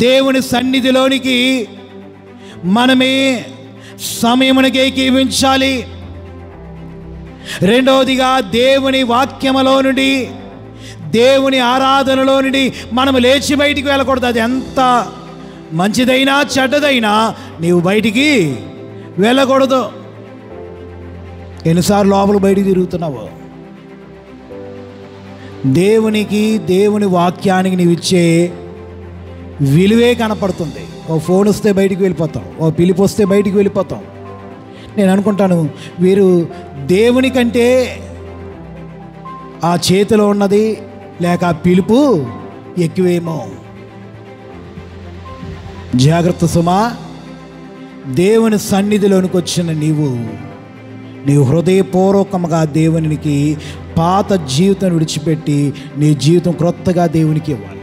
దేవుని సన్నిధిలోనికి మనమే సమయమునకి ఏకీవించాలి. రెండవదిగా దేవుని వాక్యములో నుండి, దేవుని ఆరాధనలో నుండి మనము లేచి బయటికి వెళ్ళకూడదు. అది ఎంత మంచిదైనా చెడ్డదైనా నీవు బయటికి వెళ్ళకూడదు. ఎన్నిసార్లు లోపల బయటికి తిరుగుతున్నావు? దేవునికి, దేవుని వాక్యానికి నీవు ఇచ్చే విలువే కనపడుతుంది. ఓ ఫోన్ వస్తే బయటికి వెళ్ళిపోతాం, ఓ పిలుపు వస్తే బయటికి వెళ్ళిపోతాం. నేను అనుకుంటాను, వీరు దేవుని కంటే ఆ చేతిలో ఉన్నది లేక ఆ పిలుపు ఎక్కువేమో. జాగ్రత్త సుమా. దేవుని సన్నిధిలోనికి వచ్చిన నీవు హృదయపూర్వకంగా దేవునికి పాత జీవితం విడిచిపెట్టి నీ జీవితం క్రొత్తగా దేవునికి ఇవ్వాలి.